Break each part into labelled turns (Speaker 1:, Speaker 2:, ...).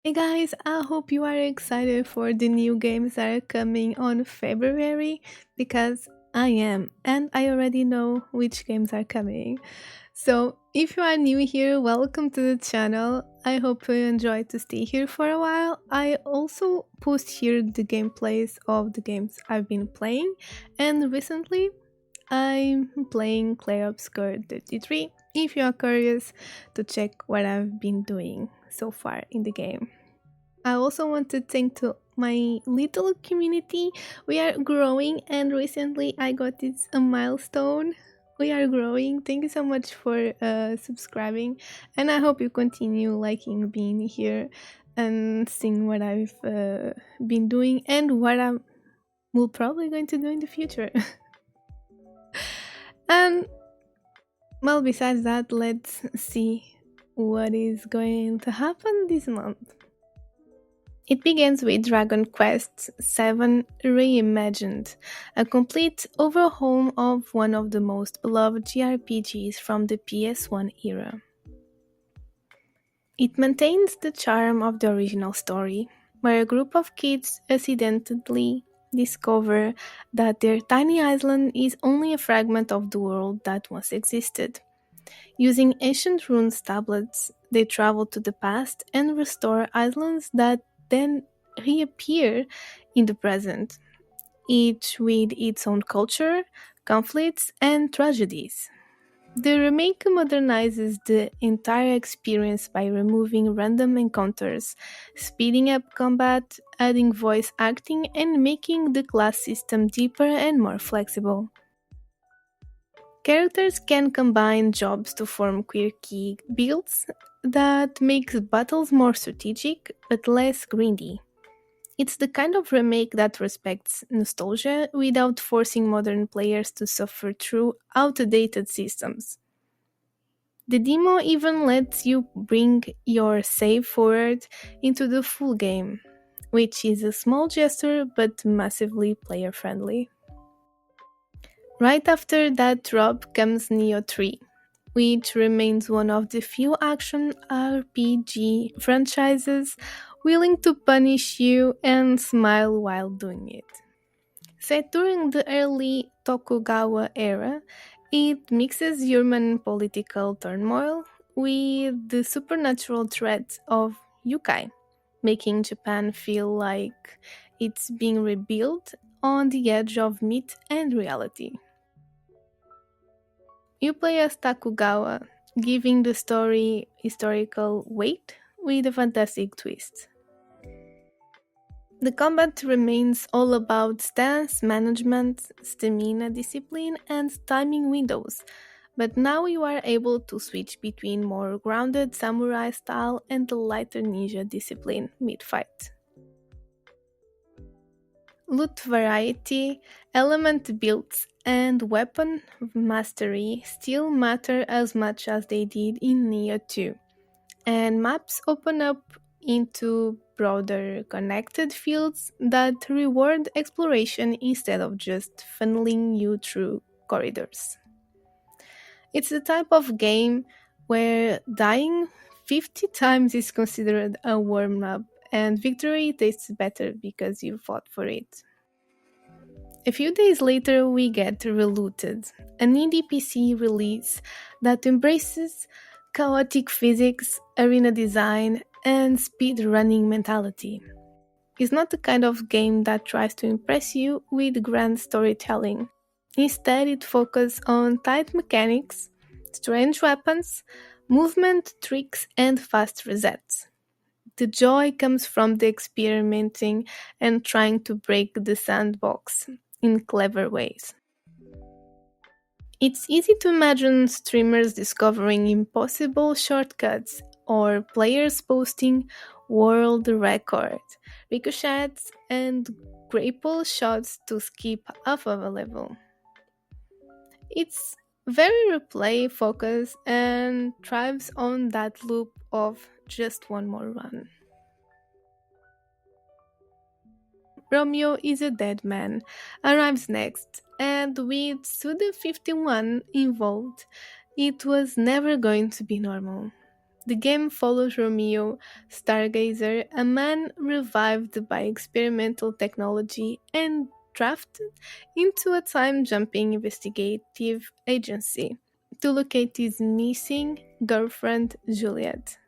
Speaker 1: Hey guys, I hope you are excited for the new games that are coming on February because I am, and I already know which games are coming. So, if you are new here, welcome to the channel. I hope you enjoy to stay here for a while. I also post here the gameplays of the games I've been playing, and recently I'm playing Clair Obscur 33 if you are curious to check what I've been doing so far in the game. I also want to thank to my little community. We are growing, and recently I got this a milestone. We are growing. Thank you so much for subscribing, and I hope you continue liking being here and seeing what I've been doing and what I'm will probably going to do in the future. And well, besides that, let's see what is going to happen this month. It begins with Dragon Quest VII Reimagined, a complete overhaul of one of the most beloved JRPGs from the PS1 era. It maintains the charm of the original story, where a group of kids accidentally discover that their tiny island is only a fragment of the world that once existed. Using ancient runes tablets, they travel to the past and restore islands that then reappear in the present, each with its own culture, conflicts, and tragedies. The remake modernizes the entire experience by removing random encounters, speeding up combat, adding voice acting, and making the class system deeper and more flexible. Characters can combine jobs to form quirky builds that makes battles more strategic but less grindy. It's the kind of remake that respects nostalgia without forcing modern players to suffer through outdated systems. The demo even lets you bring your save forward into the full game, which is a small gesture but massively player friendly. Right after that drop comes Neo 3, which remains one of the few action RPG franchises willing to punish you and smile while doing it. Set during the early Tokugawa era, it mixes human political turmoil with the supernatural threats of yokai, making Japan feel like it's being rebuilt on the edge of myth and reality. You play as Takugawa, giving the story historical weight with a fantastic twist. The combat remains all about stance management, stamina discipline, and timing windows, but now you are able to switch between more grounded samurai style and the lighter ninja discipline mid fight. Loot variety, element builds, and weapon mastery still matter as much as they did in Neo 2, and maps open up into broader connected fields that reward exploration instead of just funneling you through corridors. It's the type of game where dying 50 times is considered a warm up and victory tastes better because you fought for it. A few days later, we get Relooted, an indie PC release that embraces chaotic physics, arena design, and speedrunning mentality. It's not the kind of game that tries to impress you with grand storytelling. Instead, it focuses on tight mechanics, strange weapons, movement tricks, and fast resets. The joy comes from the experimenting and trying to break the sandbox in clever ways. It's easy to imagine streamers discovering impossible shortcuts or players posting world record ricochets and grapple shots to skip half of a level. It's very replay focused and thrives on that loop of just one more run. Romeo is a dead man arrives next, and with Suda 51 involved, it was never going to be normal. The game follows Romeo, Stargazer, a man revived by experimental technology and drafted into a time jumping investigative agency to locate his missing girlfriend, Juliet.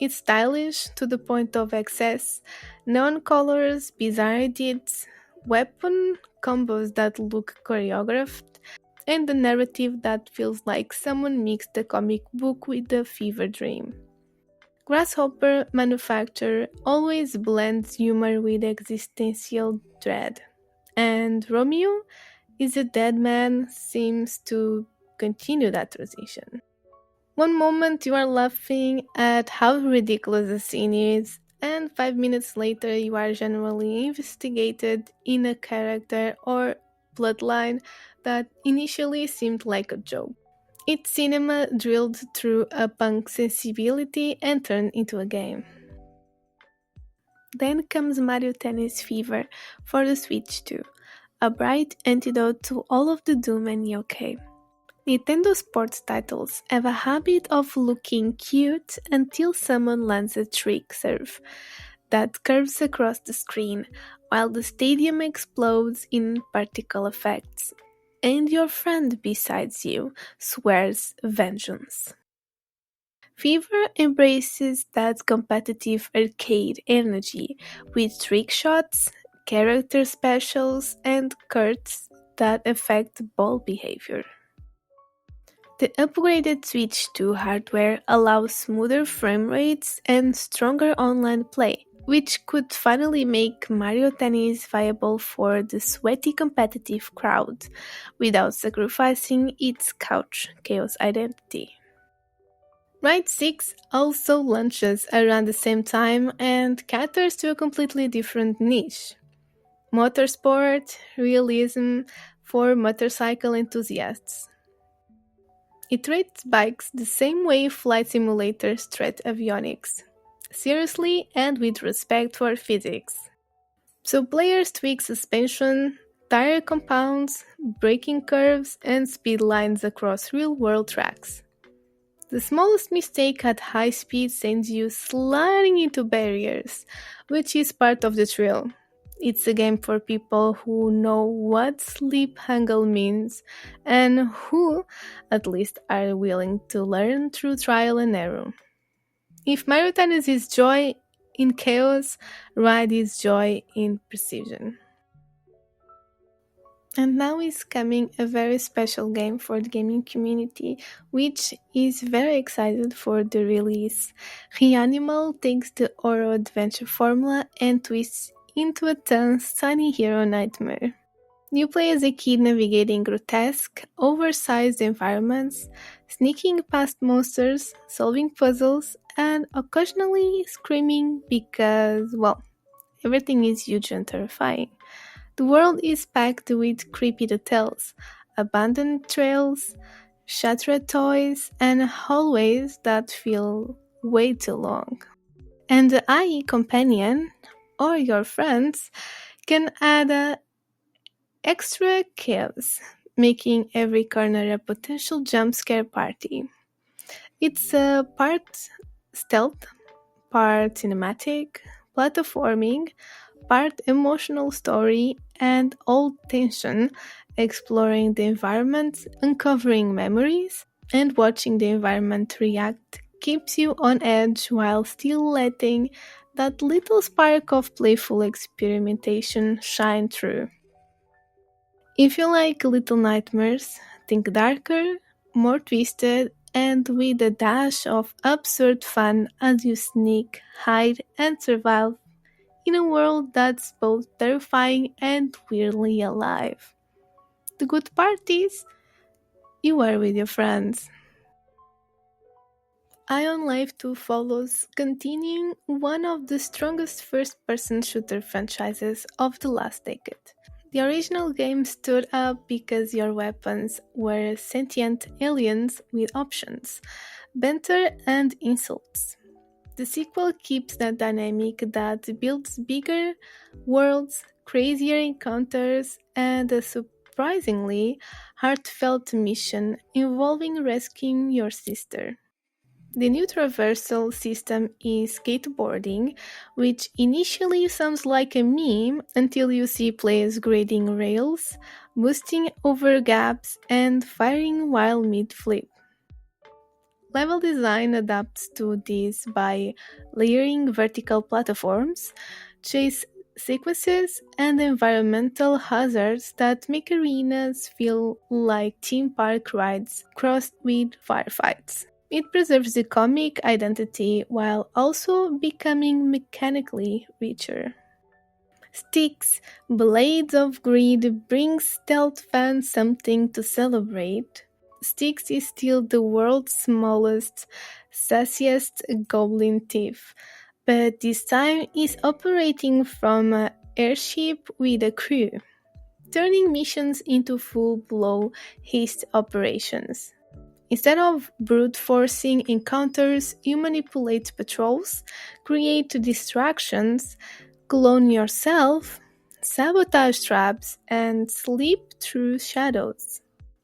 Speaker 1: It's stylish to the point of excess, neon colors, bizarre edits, weapon combos that look choreographed, and the narrative that feels like someone mixed a comic book with a fever dream. Grasshopper Manufacture always blends humor with existential dread, and Romeo is a dead man seems to continue that transition. One moment you are laughing at how ridiculous the scene is, and 5 minutes later you are genuinely investigated in a character or bloodline that initially seemed like a joke. It's cinema drilled through a punk sensibility and turned into a game. Then comes Mario Tennis Fever for the Switch 2, a bright antidote to all of the doom and yokai. Nintendo sports titles have a habit of looking cute until someone lands a trick serve that curves across the screen while the stadium explodes in particle effects, and your friend besides you swears vengeance. Fever embraces that competitive arcade energy with trick shots, character specials, and curts that affect ball behavior. The upgraded Switch 2 hardware allows smoother frame rates and stronger online play, which could finally make Mario Tennis viable for the sweaty competitive crowd without sacrificing its couch chaos identity. Ride 6 also launches around the same time and caters to a completely different niche: motorsport realism for motorcycle enthusiasts. It treats bikes the same way flight simulators treat avionics, seriously and with respect for physics. So players tweak suspension, tire compounds, braking curves, and speed lines across real-world tracks. The smallest mistake at high speed sends you sliding into barriers, which is part of the thrill. It's a game for people who know what sleep hustle means and who, at least, are willing to learn through trial and error. If Mario Tennis is joy in chaos, Ride is joy in precision. And now is coming a very special game for the gaming community, which is very excited for the release. Reanimal takes the horror adventure formula and twists into a tense, tiny hero nightmare. You play as a kid navigating grotesque, oversized environments, sneaking past monsters, solving puzzles, and occasionally screaming because, well, everything is huge and terrifying. The world is packed with creepy details, abandoned trails, shattered toys, and hallways that feel way too long. And the IE companion, or your friends, can add extra chaos, making every corner a potential jump scare party. It's a part stealth, part cinematic, platforming, part emotional story, and all tension, exploring the environment, uncovering memories, and watching the environment react keeps you on edge while still letting that little spark of playful experimentation shine through. If you like Little Nightmares, think darker, more twisted, and with a dash of absurd fun as you sneak, hide, and survive in a world that's both terrifying and weirdly alive. The good part is, you are with your friends. Ion Life 2 follows, continuing one of the strongest first-person shooter franchises of the last decade. The original game stood up because your weapons were sentient aliens with options, banter, and insults. The sequel keeps that dynamic that builds bigger worlds, crazier encounters, and a surprisingly heartfelt mission involving rescuing your sister. The new traversal system is skateboarding, which initially sounds like a meme until you see players grading rails, boosting over gaps, and firing while mid-flip. Level design adapts to this by layering vertical platforms, chase sequences, and environmental hazards that make arenas feel like theme park rides crossed with firefights. It preserves the comic identity while also becoming mechanically richer. Sticks, Blades of Greed brings stealth fans something to celebrate. Styx is still the world's smallest, sassiest goblin thief, but this time is operating from an airship with a crew, turning missions into full-blown heist operations. Instead of brute forcing encounters, you manipulate patrols, create distractions, clone yourself, sabotage traps, and sleep through shadows.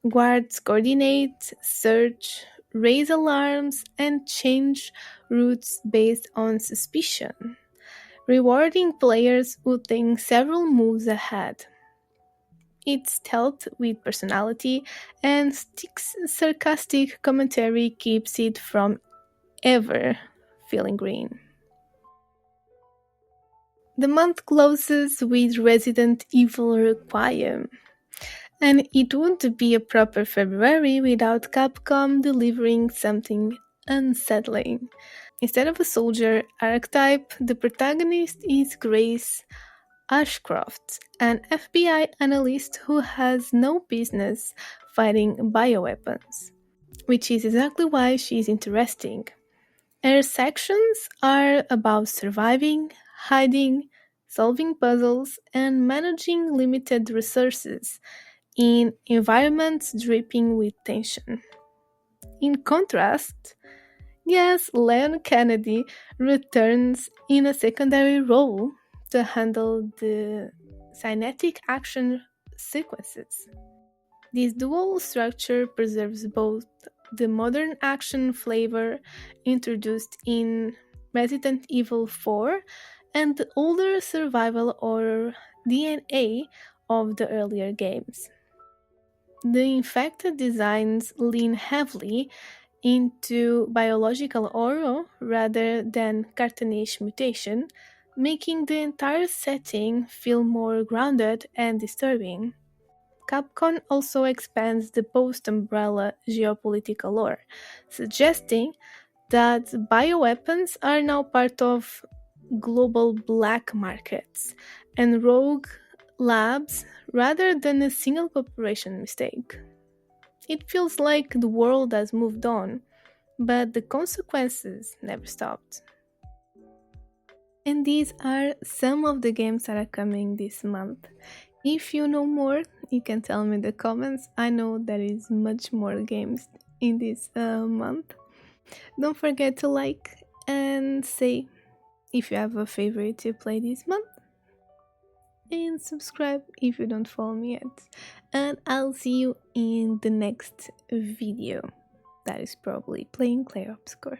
Speaker 1: Guards coordinate, search, raise alarms, and change routes based on suspicion, rewarding players who think several moves ahead. Its stealth with personality and Stick's sarcastic commentary keeps it from ever feeling green. The month closes with Resident Evil Requiem, and it wouldn't be a proper February without Capcom delivering something unsettling. Instead of a soldier archetype, the protagonist is Grace Ashcroft, an FBI analyst who has no business fighting bioweapons, which is exactly why she's interesting. Her sections are about surviving, hiding, solving puzzles, and managing limited resources in environments dripping with tension. In contrast, yes, Leon Kennedy returns in a secondary role to handle the kinetic action sequences. This dual structure preserves both the modern action flavor introduced in Resident Evil 4 and the older survival horror DNA of the earlier games. The infected designs lean heavily into biological horror rather than cartoonish mutation, making the entire setting feel more grounded and disturbing. Capcom also expands the post-Umbrella geopolitical lore, suggesting that bioweapons are now part of global black markets and rogue labs rather than a single corporation mistake. It feels like the world has moved on, but the consequences never stopped. And these are some of the games that are coming this month. If you know more, you can tell me in the comments. I know there is much more games in this month. Don't forget to like and say if you have a favorite to play this month. And subscribe if you don't follow me yet. And I'll see you in the next video. That is probably playing Clair Obscur.